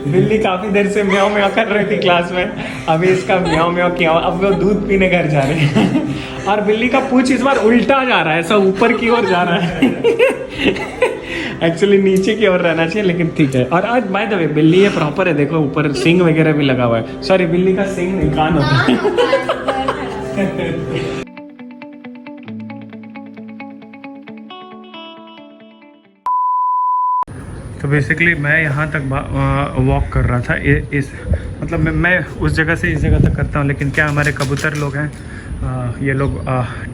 बिल्ली काफी देर से म्याऊं म्याऊं कर रही थी क्लास में, अभी इसका म्याऊं म्याऊं किया, अब वो दूध पीने घर जा रही है। और बिल्ली का पूंछ इस बार उल्टा जा रहा है, ऐसा ऊपर की ओर जा रहा है। एक्चुअली नीचे की ओर रहना चाहिए, लेकिन ठीक है। और आज बाय द वे बिल्ली ये प्रॉपर है, देखो ऊपर सींग वगैरह भी लगा हुआ है। सॉरी, बिल्ली का सींग नहीं, कान होता है। तो बेसिकली मैं यहाँ तक वॉक कर रहा था, इस मतलब मैं उस जगह से इस जगह तक करता हूँ, लेकिन क्या हमारे कबूतर लोग हैं, ये लोग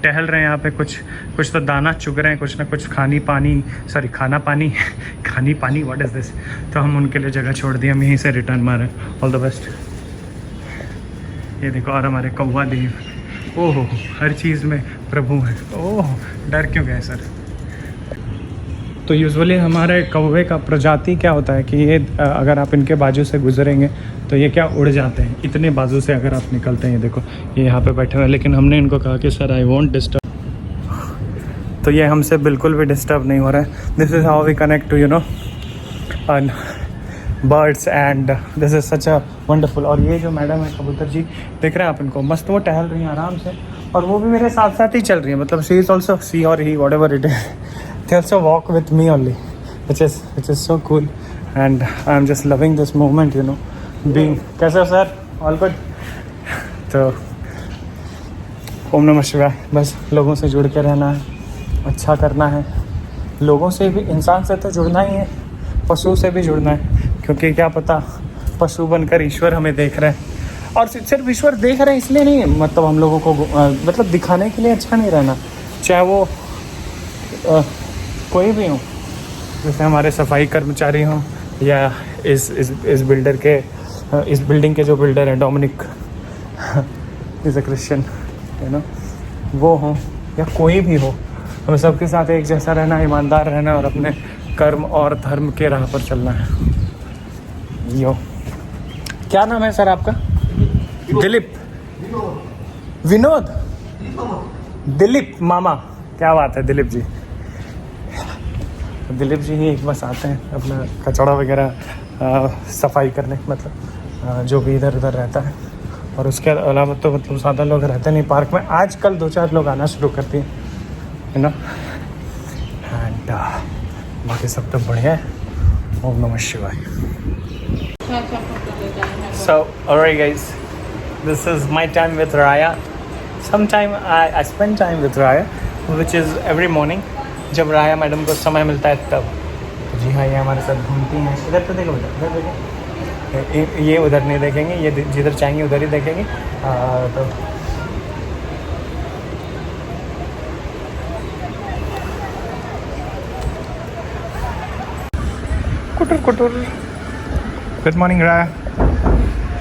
टहल रहे हैं यहाँ पे, कुछ तो दाना चुग रहे हैं, कुछ ना कुछ खानी पानी व्हाट इज़ दिस। तो हम उनके लिए जगह छोड़ दी, हम यहीं से रिटर्न मारे। All the best. ये देखो, और हमारे कौवा देव, ओहो हर चीज़ में प्रभु है। ओह डर क्यों गए सर। तो यूजुअली हमारे कौवे का प्रजाति क्या होता है कि ये अगर आप इनके बाजू से गुजरेंगे तो ये क्या उड़ जाते हैं, इतने बाजू से अगर आप निकलते हैं। ये देखो, ये यहाँ पे बैठे हुए हैं, लेकिन हमने इनको कहा कि सर आई वोंट डिस्टर्ब, तो ये हमसे बिल्कुल भी डिस्टर्ब नहीं हो रहा है। This is how we connect to you know birds and this is such a wonderful. और ये जो मैडम है कबूतर जी, देख रहे हैं आप इनको, मस्त वो टहल रही हैं आराम से, और वो भी मेरे साथ साथ ही चल रही है। मतलब शी इज़ ऑल्सो, सी और he whatever it is, they also walk with me only, which is so cool, and I'm just loving this moment, you know, being कैसा सर, all good। तो ओम नमः शिवाय। बस लोगों से जुड़ के रहना है, अच्छा करना है, लोगों से भी, इंसान से तो जुड़ना ही है, पशु से भी जुड़ना है, क्योंकि क्या पता पशु बनकर ईश्वर हमें देख रहे हैं। और सिर्फ ईश्वर देख रहे हैं इसलिए नहीं, मतलब हम लोगों को मतलब दिखाने के लिए अच्छा नहीं रहना, चाहे वो कोई भी हो, जैसे हमारे सफाई कर्मचारी हों, या इस बिल्डर के, इस बिल्डिंग के जो बिल्डर हैं Dominic, is a Christian, you know, वो हों या कोई भी हो, हमें सबके साथ एक जैसा रहना, ईमानदार रहना, और अपने कर्म और धर्म के राह पर चलना है। यो, क्या नाम है सर आपका? दिलीप, विनोद, दिलीप मामा, क्या बात है दिलीप जी। दिलीप जी ही एक बस आते हैं अपना कचड़ा वगैरह सफाई करने, मतलब जो भी इधर उधर रहता है, और उसके अलावा तो मतलब ज़्यादा लोग रहते नहीं पार्क में। आजकल 2-4 लोग आना शुरू करते हैं, है ना, एंड बाकी सब तो बढ़िया है। ओम नमः शिवाय। So alright guys, this is my time with Raya. Sometime I spend time with Raya, which is every morning, जब राया मैडम को समय मिलता है तब। जी हाँ, ये हमारे साथ घूमती हैं। इधर तो देखो, इधर देखो, ये उधर नहीं देखेंगे, ये जिधर चाहेंगे उधर ही देखेंगे। तो कुटुर कुटुर। गुड मॉर्निंग राया।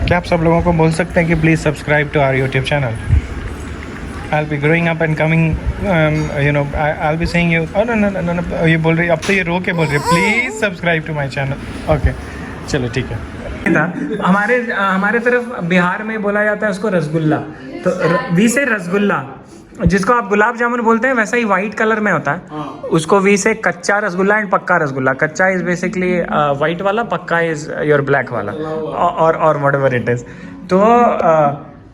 क्या आप सब लोगों को बोल सकते हैं कि please subscribe to our YouTube channel? I'll be growing up and coming, you know, I'll be saying you, oh no, ये बोल रही, अब तो ये रो के बोल रही है, please subscribe to my channel. Okay चलो ठीक है। हमारे तरफ बिहार में बोला जाता है उसको रसगुल्ला, तो वी से रसगुल्ला, जिसको आप गुलाब जामुन बोलते हैं वैसा ही वाइट कलर में होता है, उसको वी से कच्चा रसगुल्ला एंड पक्का रसगुल्ला। कच्चा इज़ बेसिकली वाइट वाला, पक्का इज़ योर ब्लैक वाला, और वट एवर इट इज़। तो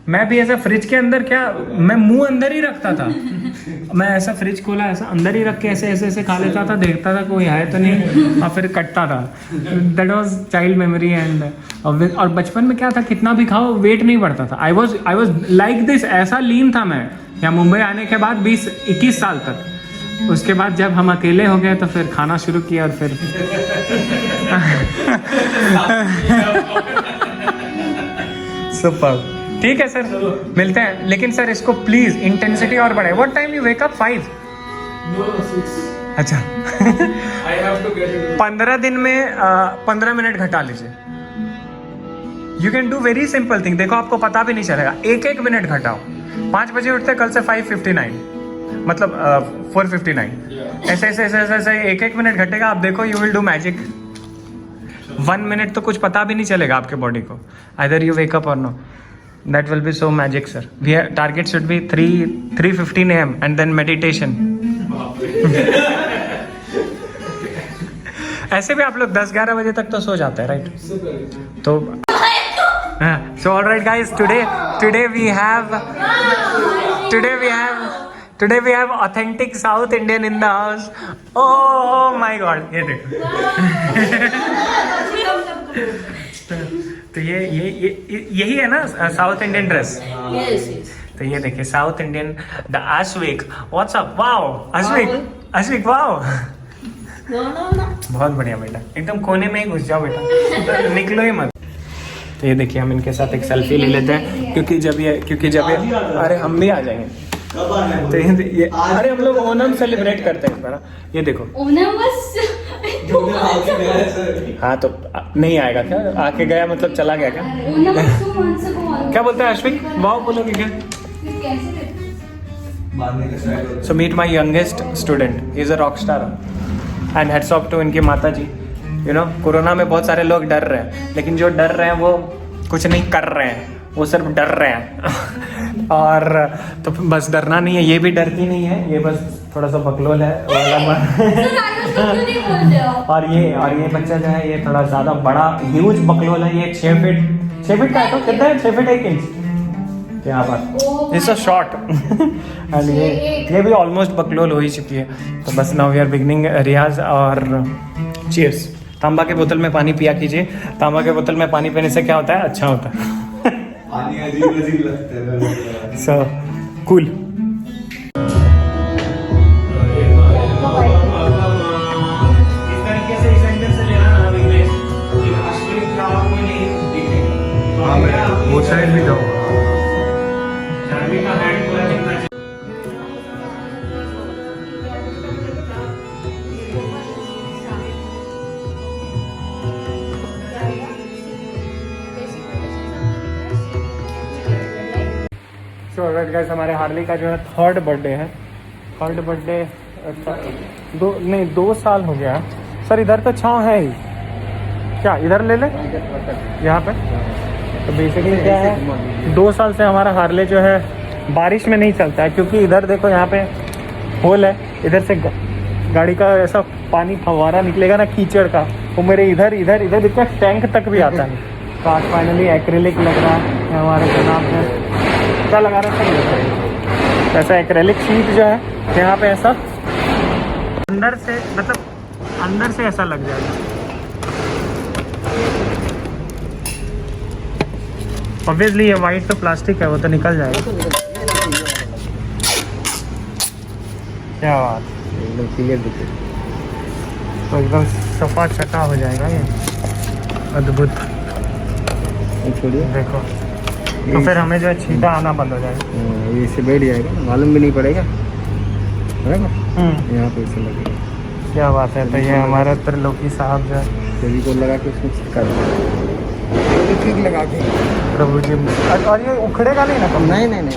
मैं भी ऐसा फ्रिज के अंदर, क्या मैं मुंह अंदर ही रखता था, मैं ऐसा फ्रिज खोला, ऐसा अंदर ही रख के ऐसे ऐसे ऐसे खा लेता था, देखता था कोई आए तो नहीं, और फिर कटता था। That was child memory. And और बचपन में क्या था, कितना भी खाओ वेट नहीं बढ़ता था। आई वॉज लाइक दिस, ऐसा लीन था मैं यहाँ मुंबई आने के बाद 20-21 साल तक। उसके बाद जब हम अकेले हो गए तो फिर खाना शुरू किया, और फिर सुपर। ठीक है सर, मिलते हैं, लेकिन सर इसको प्लीज इंटेंसिटी और बढ़ाए। What time you wake up? 5? No, 6. अच्छा। I have to get it. 15 दिन में 15 मिनट घटा लीजिए। You can do very simple thing. देखो आपको पता भी नहीं चलेगा, 1-1 मिनट घटाओ। 5 बजे उठते, कल से 5:59, मतलब 4:59। ऐसे ऐसे ऐसे ऐसे 1-1 मिनट घटेगा, आप देखो, you will do magic. 1 minute तो कुछ पता भी नहीं चलेगा आपके बॉडी को, आइदर यू वेक अप और no. That will be so magic, sir. Target should be 3:15 a.m. and then meditation. ऐसे भी आप लोग 10-11 बजे तक तो सो जाते हैं राइट? इससे पहले तो so alright guys, today we have authentic South Indian in the house. Oh my god, ये देखो। तो ये यही है ना साउथ इंडियन ड्रेस? तो ये देखिए south Indian, the Ashvik, what's up, wow Ashvik wow, बहुत बढ़िया बेटा, एकदम कोने में ही घुस जाओ बेटा, तो निकलो ही मत। तो ये देखिए हम इनके साथ एक सेल्फी ले लेते हैं, क्योंकि जब ये अरे हम भी आ जाएंगे। तो ये अरे हम लोग ओनम सेलिब्रेट करते हैं इस बार। ये देखो ओनम बस हाँ, तो नहीं आएगा क्या? आके गया मतलब चला गया क्या? ओनम बस 2 months ago क्या बोलते हैं अश्विक, वाओ बोलोगे क्या? So meet my youngest student. He is a rock star. And hats off to इनकी माता जी। You know, कोरोना में बहुत सारे लोग डर रहे हैं, लेकिन जो डर रहे हैं वो कुछ नहीं कर रहे हैं, वो सिर्फ डर रहे हैं। और तो बस डरना नहीं है, ये भी डरती नहीं है, ये बस थोड़ा सा बकलोल है। और ये बच्चा जो है ये थोड़ा ज़्यादा बड़ा ह्यूज बकलोल है। ये 6 फीट का है, तो कितना है? 6 फीट 1 इंच। क्या बात, इट्स अ शॉर्ट। एंड ये भी ऑलमोस्ट बकलोल हो ही चुकी है। तो बस नाउ वी आर बिगनिंग रियाज और चीयर्स। तांबा के बोतल में पानी पिया कीजिए, तांबा के बोतल में पानी पीने से क्या होता है? अच्छा होता है। पानी अजीब लगता है। So cool. वो साइड भी जाओ। सो राइट गाइस, हमारे हार्ली का जो है 3rd बर्थडे है। 3rd बर्थडे 2 साल हो गया सर। इधर तो छाँव है ही क्या? इधर ले ले यहाँ पे। तो बेसिकली क्या है, 2 साल से हमारा हार्ले जो है बारिश में नहीं चलता है, क्योंकि इधर देखो यहाँ पे होल है, इधर से गाड़ी का ऐसा पानी फव्वारा निकलेगा ना कीचड़ का, वो मेरे इधर देखो टैंक तक भी आता है। तो आज फाइनली एक्रेलिक लग रहा है हमारे जनाब में। क्या लगा रहा था? ऐसा एक्रेलिक शीट जो है यहाँ पे ऐसा अंदर से, मतलब अंदर से ऐसा लग जाएगा। ऑब्वियसली ये वाइट तो प्लास्टिक है, वो तो निकल जाएगा। क्या बात, एकदम क्लियर दिखे। तो एकदम सफा छटा हो जाएगा ये, अद्भुत। छोड़िए, देखो तो फिर हमें जो है छींटा आना बंद हो जाएगा। ये इससे बैठ जाएगा, मालूम भी नहीं पड़ेगा, है ना? यहाँ पे इसे लगेगा। क्या बात है। तो ये हमारा त्रिलोकी साहब जो है सभी को लगा के उसमें चिपका ठीक लगा के प्रभु जी। और ये उखड़ेगा नहीं ना? नहीं।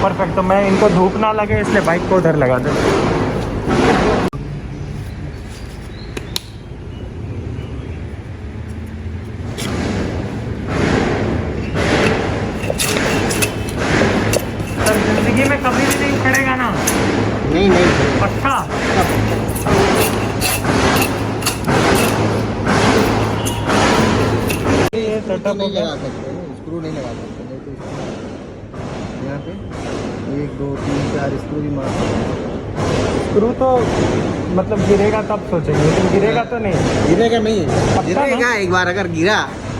परफेक्ट। तो मैं इनको धूप ना लगे इसलिए बाइक को उधर लगा दे। सर जिंदगी में कभी भी नहीं उखड़ेगा ना? नहीं पक्का? ये सेटअप नहीं लगा सकते, स्क्रू नहीं लगा सकते। नहीं तो यहाँ पे 1 2 3 4 स्क्रू ही मार सकते। स्क्रू तो मतलब गिरेगा तब सोचेंगे, लेकिन गिरेगा तो नहीं। गिरेगा नहीं, पक्का गिरेगा एक बार अगर गिरा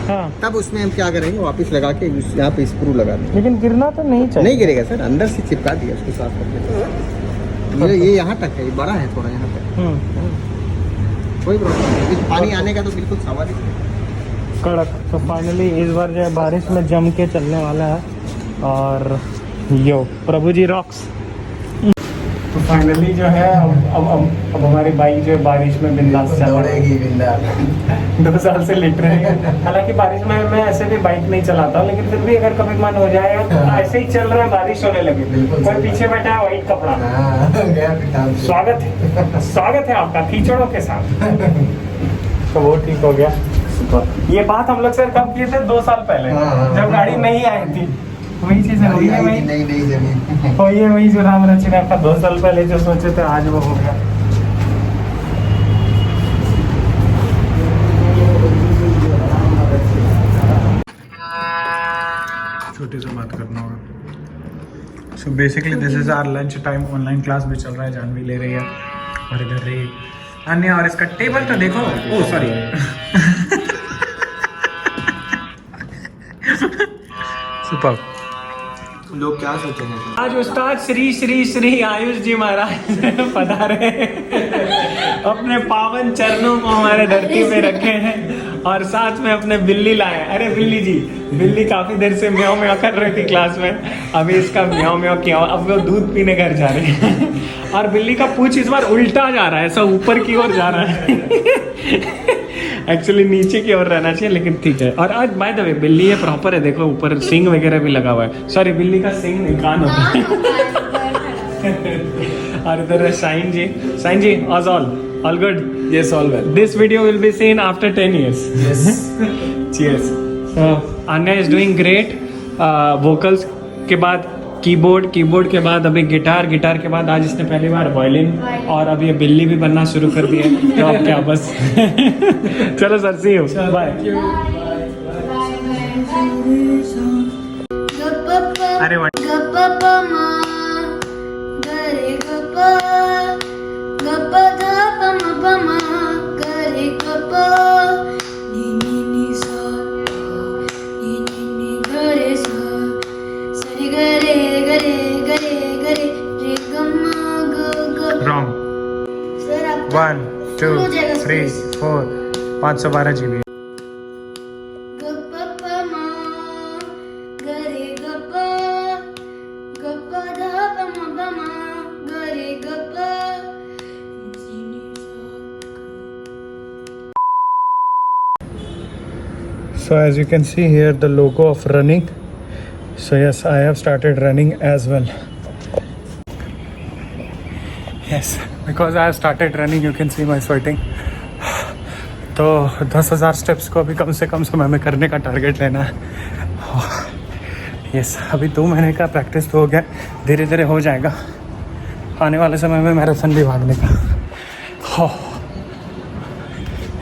हाँ, तब उसमें हम क्या करेंगे, वापस लगा के यहाँ पे स्क्रू लगा देंगे। लेकिन गिरना तो नहीं चाहिए। नहीं गिरेगा सर, अंदर से चिपका दिया उसको साफ करके। ये यहाँ तक है, ये बड़ा है थोड़ा यहाँ पे, कोई प्रॉब्लम नहीं। पानी आने का तो बिल्कुल सवाल ही नहीं। कड़क। तो फाइनली इस बार जो है बारिश में जम के चलने वाला है। और यो प्रभु जी रॉक्स। तो फाइनली जो है अब हमारी बाइक जो है बारिश में बिंदास चल दौड़ेगी बिंदास। 2 साल से लिट रहे हैं। हालांकि बारिश में मैं ऐसे भी बाइक नहीं चलाता हूँ, लेकिन फिर भी अगर कभी मन हो जाए तो ऐसे ही चल रहा है, बारिश होने लगी, कोई पीछे बैठा है व्हाइट कपड़ा। स्वागत है आपका कीचड़ों के साथ। तो वो ठीक हो गया। ये बात हम लोग सर कब किए थे? 2 साल पहले, जब गाड़ी नहीं आई थी। वही चीज है, वही नई जमीन। वही जो राम रचना का 2 साल पहले जो सोचे थे आज वो हो गया। छोटी से बात करना होगा। So basically this is our lunch time. Online class भी चल रहा है, जानवी ले रही है और इधर रही अन्य। और इसका टेबल तो देखो, ओ सॉरी सुपर। लोग क्या सोचेंगे? आज उस्ताद श्री श्री श्री आयुष जी महाराज पधारे अपने पावन चरणों को हमारे धरती पे रखे हैं और साथ में अपने बिल्ली लाए। अरे बिल्ली जी, बिल्ली काफी देर से म्याऊं म्याऊं कर रही थी क्लास में, अभी इसका म्याऊं म्याऊं किया, अब वो दूध पीने घर जा रही है और बिल्ली का पूंछ इस बार उल्टा जा रहा है, ऐसा ऊपर की ओर जा रहा है एक्चुअली नीचे की ओर रहना चाहिए, लेकिन ठीक है। और आज बाय द वे बिल्ली है प्रॉपर है, देखो ऊपर सिंग वगैरह भी लगा हुआ है। सॉरी, बिल्ली का सिंग नहीं, कान होता है और इधर है साइन जी। साइन जी, all good? Yes, all well. This video will be seen after 10 years. Yes. Cheers. Anya is doing great. Vocals के बाद कीबोर्ड के बाद अभी गिटार के बाद आज इसने पहली बार वायलिन और अब ये बिल्ली भी बनना शुरू कर दिया है। तो अब क्या बस चलो सर, सी यू, बाय। अरे wrong. 1 2 3 4 512 GB। So as you can see here the logo of running. So yes, I have started running as well. Yes, because I have started running, you can see my sweating. तो 10,000 steps को अभी कम से कम समय में करने का target लेना है। यस, अभी 2 महीने का प्रैक्टिस तो हो गया, धीरे धीरे हो जाएगा। आने वाले समय में मैराथन भी भागने का।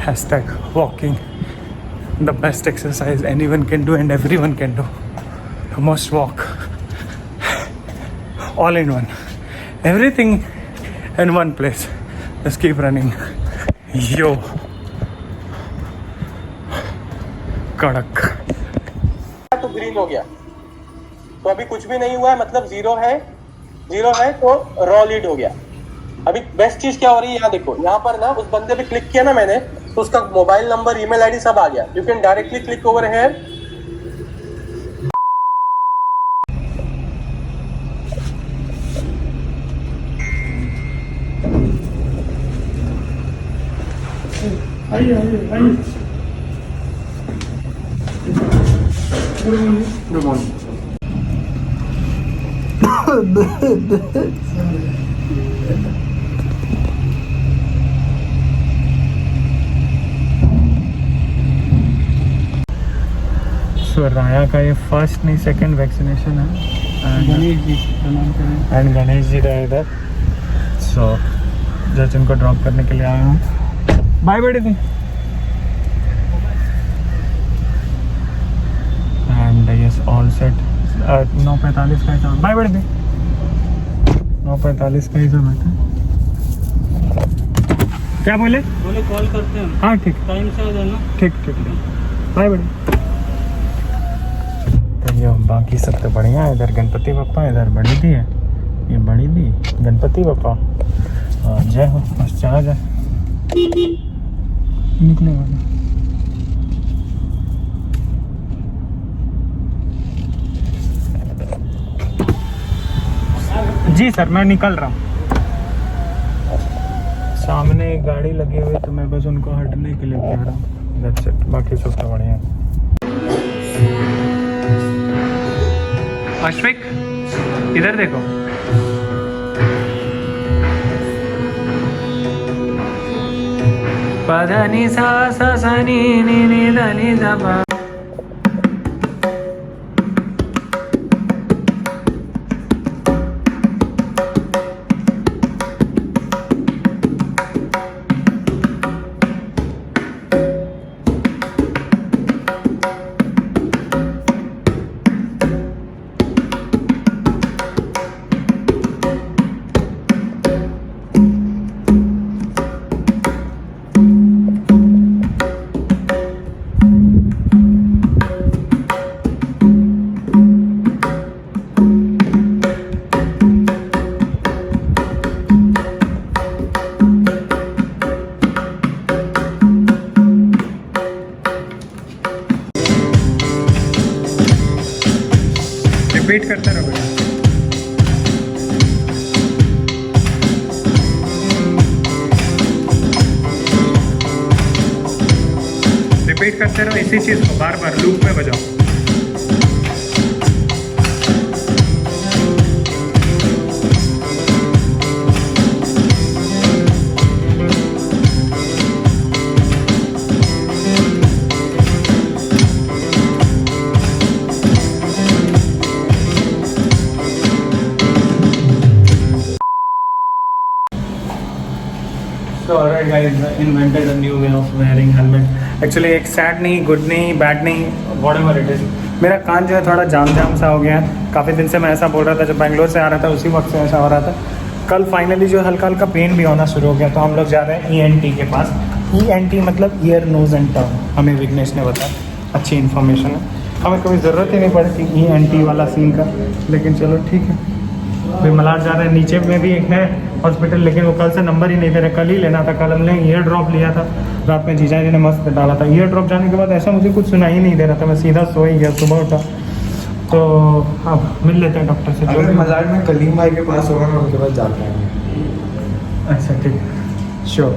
Hashtag walking the best exercise anyone can do and everyone can do. You must walk all in one, everything in one place. Just keep running. Yo, कड़क। तो ग्रीन हो गया, तो अभी कुछ भी नहीं हुआ है, मतलब जीरो है तो रॉ लीड हो गया। अभी बेस्ट चीज क्या हो रही है, यहाँ देखो, यहाँ पर ना उस बंदे पे क्लिक किया ना मैंने, तो उसका मोबाइल नंबर, ईमेल आईडी सब आ गया। You can directly click over here. Good morning. So Raya का ये फर्स्ट नहीं सेकंड वैक्सीनेशन है। गणेश जी प्रणाम करें। एंड गणेश जी रहे इधर। सो जस्ट इनको ड्रॉप करने के लिए आया हूँ। बाय बेटे दी। And yes, all set. 9:45 का हिसाब। बाय बेटे दी। 9:45 का हिसाब है। क्या बोले कॉल करते हैं। हाँ ठीक, टाइम से आ जाना। ठीक। बाय बेटे। ये बाकी सब तो बढ़िया है। इधर गणपति बप्पा, इधर बड़ी दी है, ये बड़ी दी गणपति बप्पा। और जय हो, बस चला जाए, निकले वाले। जी सर, मैं निकल रहा हूँ। सामने एक गाड़ी लगी हुई है तो मैं बस उनको हटने के लिए कह रहा हूँ। दैट्स इट, बाकी सब तो बढ़िया है। अश्विक, इधर देखो। पधनी सा सा सा नी नी नी दा नी दा पा। रिपीट करते रहो बेटा। रिपीट करते रहो इसी चीज़ को, बार बार लूप में बजाओ। So alright guys, invented a new way of wearing helmet. Actually एक sad नहीं, good नहीं, bad नहीं, whatever it is. मेरा कान जो है थोड़ा जाम सा हो गया है। काफ़ी दिन से मैं ऐसा बोल रहा था, जब बैंगलोर से आ रहा था उसी वक्त से ऐसा हो रहा था। कल फाइनली जो हल्का हल्का पेन भी होना शुरू हो गया, तो हम लोग जा रहे हैं ENT के पास। ENT मतलब ईयर नोज एंड टंग, हमें विघ्नेश ने बताया। अच्छी इन्फॉर्मेशन है, हमें कभी ज़रूरत ही नहीं पड़ती ENT वाला सीन का, लेकिन चलो ठीक है। फिर मलाड जा रहे हैं, नीचे में भी एक है हॉस्पिटल, लेकिन वो कल से नंबर ही नहीं दे रहे। कल ही लेना था, कल हमने ईयर ड्रॉप लिया था रात में, जीजा जी ने मस्त डाला था। ईयर ड्रॉप जाने के बाद ऐसा मुझे कुछ सुनाई ही नहीं दे रहा था, मैं सीधा सो ही गया। सुबह उठा तो अब मिल लेते हैं डॉक्टर से। अगर मजाक में कलीम भाई के पास होगा ना, उनके पास जाते हैं। अच्छा ठीक, श्योर।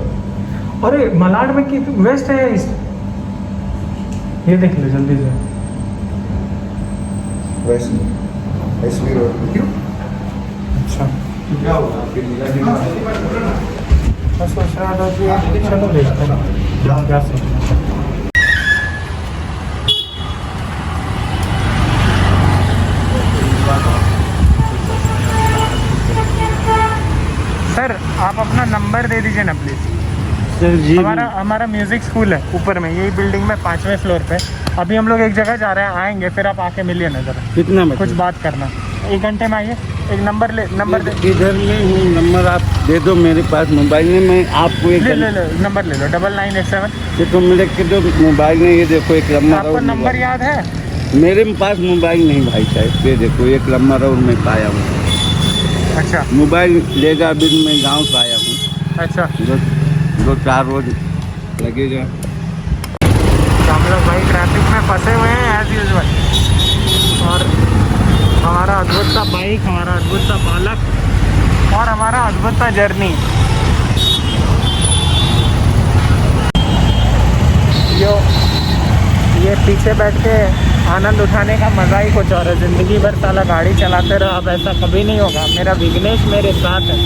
अरे मलाड में कि वेस्ट है या ईस्ट? ये देख लो जल्दी से। वैसे क्यों? अच्छा क्या होगा फिर? मैं सोच रहा था कि चलो देखते हैं क्या सोचना। सर आप अपना नंबर दे दीजिए ना प्लीज़। सर जी हमारा म्यूज़िक स्कूल है ऊपर में, यही बिल्डिंग में 5वें फ्लोर पे। अभी हम लोग एक जगह जा रहे हैं, आएंगे फिर आप आके मिलिए ना ज़रा, कितना बचे? कुछ बात करना। 1 घंटे में आइए। एक नंबर दे। इधर में हूँ, नंबर आप दे दो मेरे पास मोबाइल में, मैं आपको एक ले नंबर ले लो 9987। ये तो मेरे के जो मोबाइल में, ये देखो एक लम्बा आपको नंबर याद है? मेरे पास मोबाइल नहीं भाई साहब, ये देखो एक लम्बा राउंड में पाया हूँ। अच्छा मोबाइल लेगा अभी मैं गाँव से आया हूँ। अच्छा, 2-4 रोज लगेगा। तो हम लोग भाई ट्रैफिक में फंसे हुए हैं एज यूजुअल, और हमारा अद्भुत सा बाइक, हमारा अद्भुत सा बालक और हमारा अद्भुत सा जर्नी। ये पीछे बैठ के आनंद उठाने का मज़ा ही कुछ और है। ज़िंदगी भर साला गाड़ी चलाते रहो, अब ऐसा कभी नहीं होगा। मेरा विघ्नेश मेरे साथ है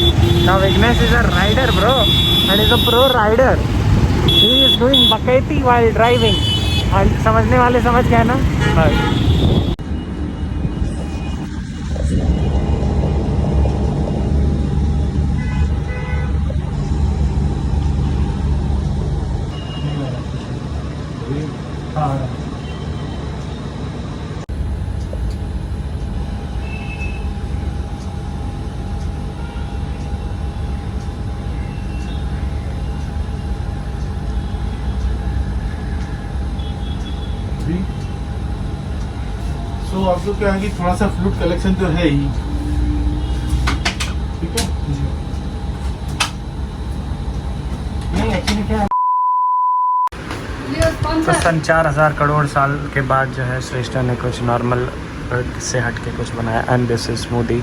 ना। Vighnesh is a rider bro, and is a pro rider. He is doing बकैती वाइल ड्राइविंग। समझने वाले समझ गए ना? हाँ। सो आप लोग क्या है कि थोड़ा सा फ्लूट कलेक्शन तो है ही, ठीक है। नहीं एक्चुअली क्या है, लियो कौन तो सा? 4000 करोड़ साल के बाद जो है श्रेष्ठा ने कुछ नॉर्मल से हट के कुछ बनाया। एंड दिस इज स्मूदी,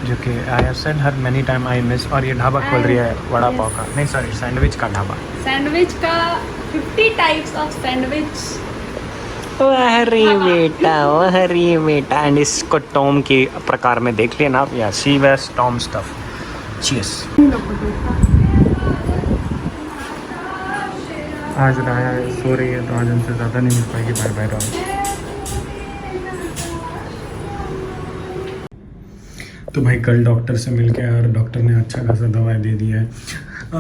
जो कि I have said her many time I miss. और ये ढाबा खोल रही है वड़ा पाव का, नहीं सॉरी सैंडविच का ढाबा। सैंडविच का 50 टाइप्स ऑफ सैंडविच। हरी बेटा एंड इसको टॉम की प्रकार में देख लेना आप, या सी वेस्ट टॉम स्टफ। चीयर्स। आज राया सो रही है, तो आज हमसे ज़्यादा नहीं मिल पाएगी। बाय बाय राया। तो भाई कल डॉक्टर से मिल के आया और डॉक्टर ने अच्छा खासा दवाई दे दिया है।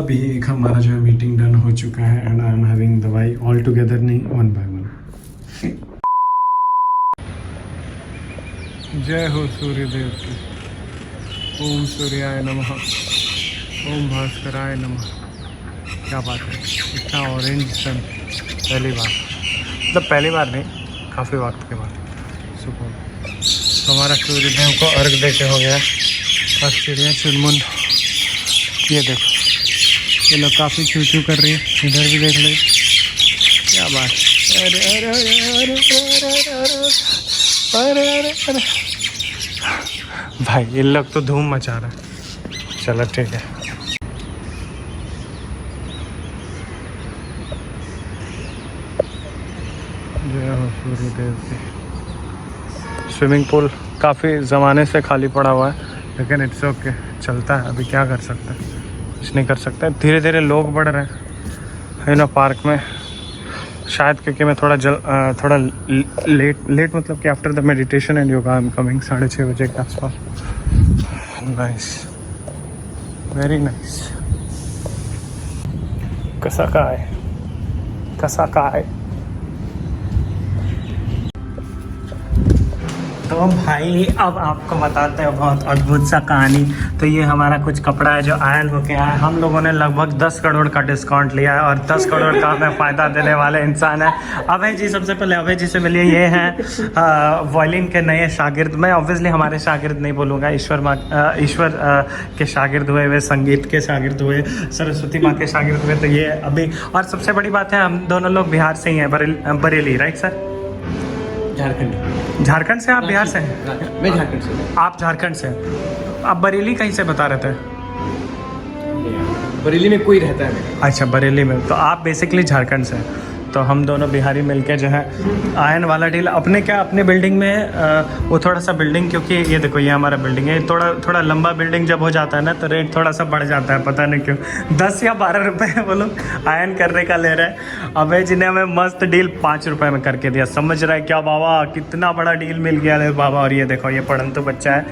अभी एक हमारा जो है मीटिंग डन हो चुका है, एंड आई एम हैविंग दवाई ऑल टुगेदर नहीं, 1 by 1। जय हो सूर्यदेव की। ओम सूर्याय नमः, ओम भास्कराय नमः। क्या बात है, इतना ऑरेंज सन पहली बार, मतलब पहली बार नहीं, काफ़ी वक्त के बाद सुबह। तो हमारा सूर्यदेव को अर्घ दे के हो गया। और चिड़िया चुनमुन ये देखो, ये लोग काफ़ी चू चू कर रही है। इधर भी देख लो, क्या बात। अरे अरे अरे अरे अरे अरे अरे अरे अरे भाई ये लोग तो धूम मचा रहा है। चलो ठीक है। जय हो सूर्यदेव की। स्विमिंग पूल काफ़ी ज़माने से खाली पड़ा हुआ है, लेकिन इट्स ओके, चलता है। अभी क्या कर सकते हैं, कुछ नहीं कर सकते। धीरे धीरे लोग बढ़ रहे हैं ना पार्क में, शायद क्योंकि मैं थोड़ा लेट मतलब कि after the meditation and yoga I am coming 6:30 बजे के आसपास। Nice, very nice. कसा काय। तो भाई अब आपको बताते हैं बहुत अद्भुत सा कहानी। तो ये हमारा कुछ कपड़ा है जो आयन होके आया है। हम लोगों ने लगभग 10 करोड़ का डिस्काउंट लिया है और 10 करोड़ का हमें फ़ायदा देने वाले इंसान है अभय जी। सबसे पहले अभय जी से मिलिए। ये हैं वायलिन के नए शागिर्द। मैं ऑब्वियसली हमारे शागिर्द नहीं बोलूँगा, ईश्वर के शागिर्द हुए, वे संगीत के शागिर्द हुए, सरस्वती माँ के शागिर्द हुए। तो ये अभी, और सबसे बड़ी बात है हम दोनों लोग बिहार से ही हैं, बरेली, राइट सर? झारखंड से? आप बिहार से हैं? मैं झारखंड से। आप झारखंड से हैं। आप बरेली कहीं से बता रहे थे? बरेली में कोई रहता है मेरा। अच्छा, बरेली में। तो आप बेसिकली झारखंड से हैं। तो हम दोनों बिहारी मिलके जो है आयन वाला डील अपने बिल्डिंग में वो थोड़ा सा बिल्डिंग, क्योंकि ये देखो ये हमारा बिल्डिंग है, थोड़ा लंबा बिल्डिंग जब हो जाता है ना तो रेट थोड़ा सा बढ़ जाता है, पता नहीं क्यों। 10 या 12 रुपये वो लोग आयन करने का ले रहे हैं। अभय जी ने हमें मस्त डील 5 रुपये में करके दिया। समझ रहा है क्या बाबा, कितना बड़ा डील मिल गया है बाबा। और ये देखो ये पढ़ंतु बच्चा है,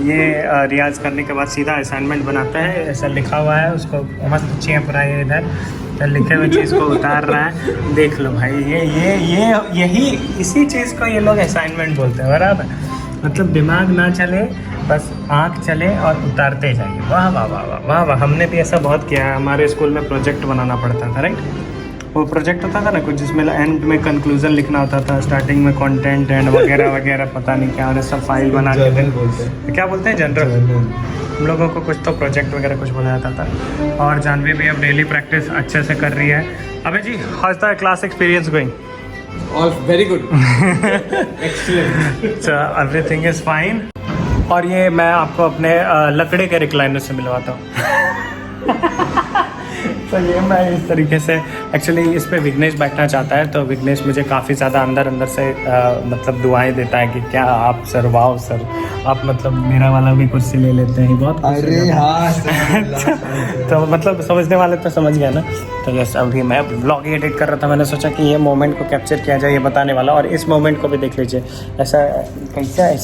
ये रियाज करने के बाद सीधा असाइनमेंट बनाता है, ऐसा लिखा हुआ है, उसको मस्त चेप रहा है इधर, लिखे हुए चीज़ को उतार रहा है। देख लो भाई, यही इसी चीज़ को ये लोग असाइनमेंट बोलते हैं, बराबर। मतलब दिमाग ना चले, बस आँख चले और उतारते जाइए। वाह वाह वाह वाह वाह वाह। हमने भी ऐसा बहुत किया है। हमारे स्कूल में प्रोजेक्ट बनाना पड़ता था, राइट? वो प्रोजेक्ट होता था ना कुछ, जिसमें एंड में कंक्लूजन लिखना होता था, स्टार्टिंग में कंटेंट एंड वगैरह वगैरह, पता नहीं क्या, और सब फाइल बना के क्या बोलते हैं, जनरल। हम लोगों को कुछ तो प्रोजेक्ट वगैरह कुछ बनाया था। और जानवी भी अब डेली प्रैक्टिस अच्छे से कर रही है। अबे जी, how is the class experience going? All very good, excellent, everything is fine. और ये मैं आपको अपने लकड़े के रिक्लाइनर से मिलवाता हूँ। तो ये मैं इस तरीके से, एक्चुअली इस पे विघ्नेश बैठना चाहता है, तो विघ्नेश मुझे काफ़ी ज़्यादा अंदर से मतलब दुआएं देता है कि क्या आप सर, वाओ सर, आप मतलब मेरा वाला भी कुर्सी ले लेते हैं बहुत। अरे हाँ। तो मतलब समझने वाले तो समझ गया ना। तो यस, अभी मैं व्लॉग एडिट कर रहा था, मैंने सोचा कि ये मोमेंट को कैप्चर किया जाए, ये बताने वाला। और इस मोमेंट को भी देख लीजिए, ऐसा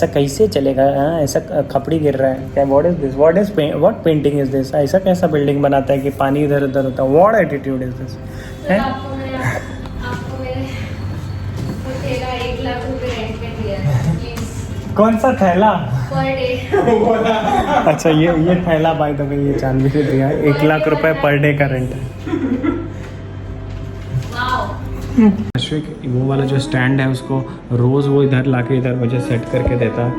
कैसे चलेगा? हाँ, ऐसा खपड़ी गिर रहा है क्या? What is this? What painting is this? ऐसा कैसा बिल्डिंग बनाता है कि पानी इधर उधर होता है? What attitude is this? है आपको मेरे थैला 1 लाख रुपए रेंट पे दिया है, प्लीज। कौन सा थैला? Per day. अच्छा, ये थैला बाय द वे ये जानवी से दिया, 1 लाख रुपए पर डे का रेंट है। अश्विक वो वाला जो स्टैंड है उसको रोज़ वो इधर लाके इधर मुझे सेट करके देता है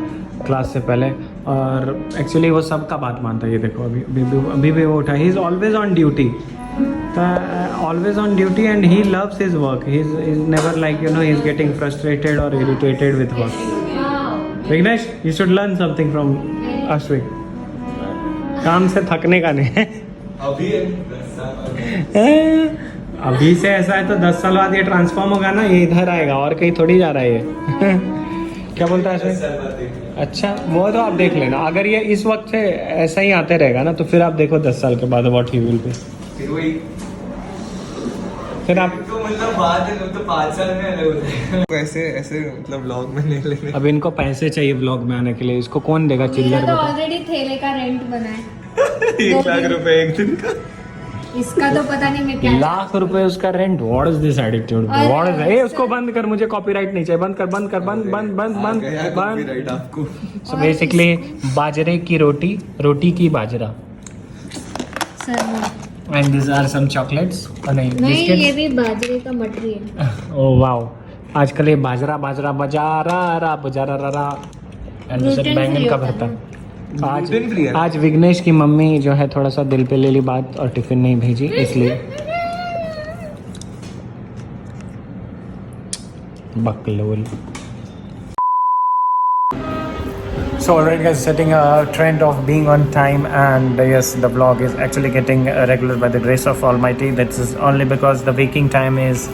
क्लास से पहले। और एक्चुअली वो सबका बात मानता है। ये देखो अभी भी वो उठा। He is always on duty, always on duty and he loves his work. He is never like he is getting frustrated और irritated with work. Vighnesh, you should learn something from Ashvik. काम से थकने का नहीं। अभी से ऐसा है तो 10 साल बाद ये ट्रांसफॉर्म होगा ना, ये इधर आएगा और कहीं थोड़ी जा रहा है ये। क्या बोलता है इसमें? अच्छा, वो तो आप देख लेना। अगर ये इस वक्त से ऐसा ही आते रहेगा ना तो फिर आप देखो 10 साल के बाद व्हाट ही विल बी। फिर आप तो मतलब बात है तो 5 साल में अलग हो जाएगा। ऐसे मतलब व्लॉग में नहीं लेंगे। अब इनको पैसे चाहिए व्लॉग में आने के लिए, इसको कौन देगा चिल्लर? तो ऑलरेडी थैले का रेंट बना है 1 लाख रुपए एक दिन का। इसका तो पता नहीं मैं क्या। 1 लाख रुपए उसका rent. What is this attitude? What is? ए उसको बंद कर, मुझे कॉपीराइट नहीं चाहिए। बंद कर बंद कॉपीराइट आपको। सो बेसिकली बाजरे की रोटी की बाजरा। Sir and this are some chocolates. नहीं, ये भी बाजरे का मटरी है। ओह वाओ, आजकल ये बाजरा एंड दूसरा बैंगन का भरता। आज विघ्नेश की मम्मी जो है थोड़ा सा दिल पे ले ली बात और टिफिन नहीं भेजी, इसलिए बकलोल। So already guys, setting a trend of being on time, and yes, the vlog is actually getting regular by the grace of Almighty. That is only because the waking time is,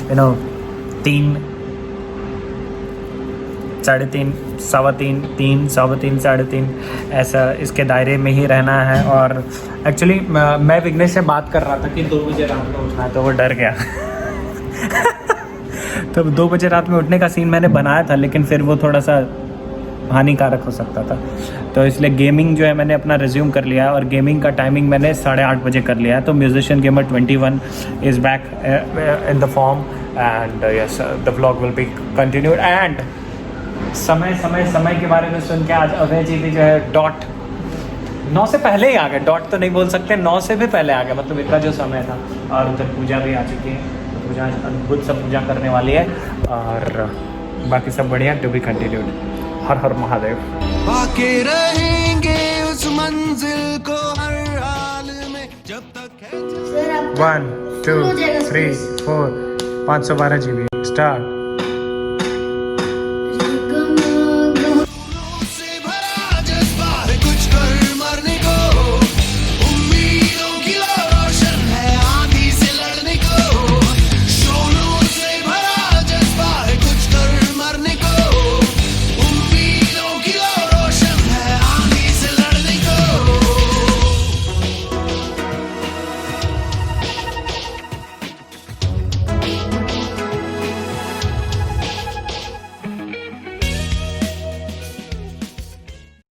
3, 3:30, 3:15, 3, 3:15, 3:30 ऐसा इसके दायरे में ही रहना है। और actually मैं विघ्नेश से बात कर रहा था कि 2 बजे रात में उठना है, तो वो डर गया। तो 2 बजे रात में उठने का सीन मैंने बनाया था, लेकिन फिर वो थोड़ा सा हानिकारक हो सकता था, तो इसलिए गेमिंग जो है मैंने अपना रिज्यूम कर लिया है। और गेमिंग का टाइमिंग मैंने 8:30 बजे कर लिया है। तो musician gamer 21 is back in the form, and yes the vlog will be continued. And समय के बारे में सुन के आज अभय जी भी जो है डॉट 9 से पहले ही आ गए। डॉट तो नहीं बोल सकते, 9 से भी पहले आ गए, मतलब इतना जो समय था। और उधर पूजा भी आ चुकी है, पूजा अद्भुत सब पूजा करने वाली है, और बाकी सब बढ़िया, टू बी कंटिन्यूड। हर हर महादेव। आके रहेंगे उस मंजिल को हर हाल में जब तक 1 2 3 4 512 GB स्टार्ट।